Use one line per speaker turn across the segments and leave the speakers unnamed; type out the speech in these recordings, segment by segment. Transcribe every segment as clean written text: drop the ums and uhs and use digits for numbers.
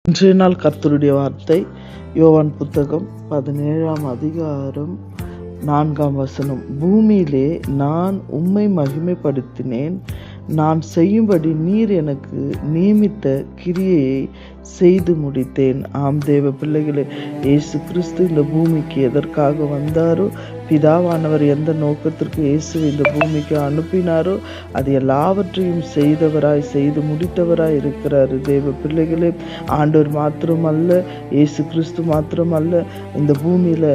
இன்றைய நாள் கர்த்தருடைய வார்த்தை யோவான் புத்தகம் 17ஆம் அதிகாரம் 4ஆம் வசனம். பூமியிலே நான் உம்மை மகிமைப்படுத்தினேன். நான் செய்யும்படி நீர் எனக்கு நியமித்த கிரியையை செய்து முடித்தேன். ஆம் தேவ பிள்ளைகளே, இயேசு கிறிஸ்து இந்த பூமிக்கு எதற்காக வந்தாரோ, பிதாவானவர் எந்த நோக்கத்திற்கு இயேசு இந்த பூமிக்கு அனுப்பினாரோ அது எல்லாவற்றையும் செய்து முடித்தவராய் இருக்கிறார். தேவ பிள்ளைகளே, ஆண்டவர் மாத்திரமல்ல, இயேசு கிறிஸ்து மாத்திரமல்ல, இந்த பூமியில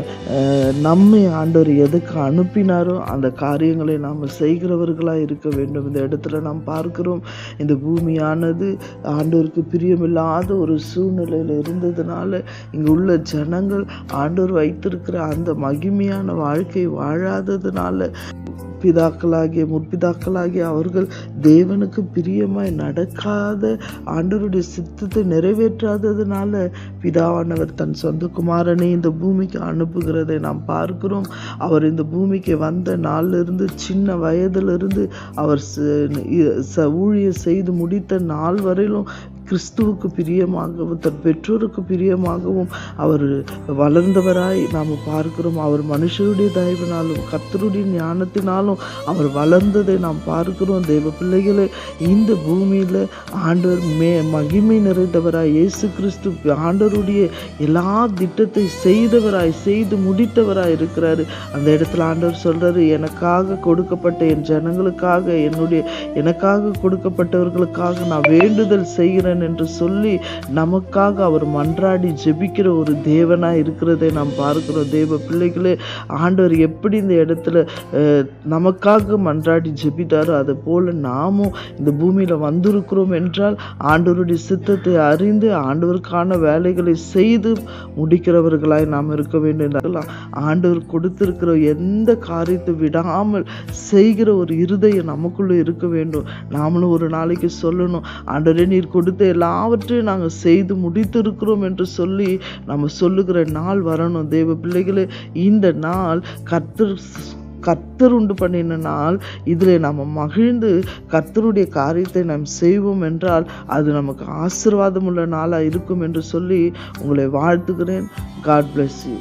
நம்மை ஆண்டவர் எதுக்கு அனுப்பினாரோ அந்த காரியங்களை நாம் செய்கிறவர்களாய் இருக்க வேண்டும். இந்த இடத்துல நாம் பார்க்கிறோம், இந்த பூமியானது ஆண்டவருக்கு பிரியமில்லாத ஒரு சூழ்நிலையில் இருந்ததுனால இங்கு உள்ள ஜனங்கள் ஆண்டவர் வைத்திருக்கிற அந்த மகிமையான வாழ்க்கை வாழாததுனால முற்பிதாக்களாகிய அவர்கள் தேவனுக்கு பிரியமாய் நடக்காத, ஆண்டவருடைய சித்தத்தை நிறைவேற்றாததுனால பிதாவானவர் தன் சொந்த குமாரனை இந்த பூமிக்கு அனுப்புகிறதை நாம் பார்க்கிறோம். அவர் இந்த பூமிக்கு வந்த நாளிலிருந்து, சின்ன வயதிலிருந்து அவர் ஊழியம் செய்து முடித்த நாள் வரையிலும் கிறிஸ்துவுக்கு பிரியமாகவும் தன் பெற்றோருக்கு பிரியமாகவும் அவர் வளர்ந்தவராய் நாம் பார்க்கிறோம். அவர் மனுஷருடைய தயவினாலும் கர்த்தருடைய ஞானத்தினாலும் அவர் வளர்ந்ததை நாம் பார்க்கிறோம். தேவ பிள்ளைகளே, இந்த பூமியில் ஆண்டவர் மகிமை நிறைந்தவராய் இயேசு கிறிஸ்து ஆண்டவருடைய எல்லா திட்டத்தை செய்து முடித்தவராய் இருக்கிறாரு. அந்த இடத்துல ஆண்டவர் சொல்றாரு, எனக்காக கொடுக்கப்பட்ட என் ஜனங்களுக்காக, எனக்காக கொடுக்கப்பட்டவர்களுக்காக நான் வேண்டுதல் செய்கிறேன் என்று சொல்லி நமக்காக அவர் மன்றாடி ஜெபிக்கிற ஒரு தேவனாய் இருக்கிறதை நாம் பார்க்கிறோம். தேவ பிள்ளைகளே, ஆண்டவர் எப்படி இந்த இடத்துல நமக்காக மன்றாடி ஜெபித்தாரோ அது போல நாமும் இந்த பூமியில வந்திருக்கிறோம் என்றால் ஆண்டவருடைய சித்தத்தை அறிந்து ஆண்டவருக்கான வேலைகளை செய்து முடிக்கிறவர்களாய் நாம் இருக்க வேண்டும். ஆண்டவர் கொடுத்திருக்கிற எந்த காரியத்தை விடாமல் செய்கிற ஒரு இருதயம் நமக்குள்ள இருக்க வேண்டும். நாமளும் ஒரு நாளைக்கு சொல்லணும், ஆண்டவரே நீர் கொடுத்த எல்லாவற்றையும் நாங்கள் செய்து முடித்திருக்கிறோம் என்று சொல்லி நம்ம சொல்லுகிற நாள் வரணும். தேவ பிள்ளைகளே, இந்த நாள் கர்த்தர் உண்டு பண்ணின நாள். இதில் நம்ம மகிழ்ந்து கர்த்தருடைய காரியத்தை நாம் செய்வோம் என்றால் அது நமக்கு ஆசீர்வாதம் உள்ள நாளாக இருக்கும் என்று சொல்லி உங்களை வாழ்த்துகிறேன். God bless you.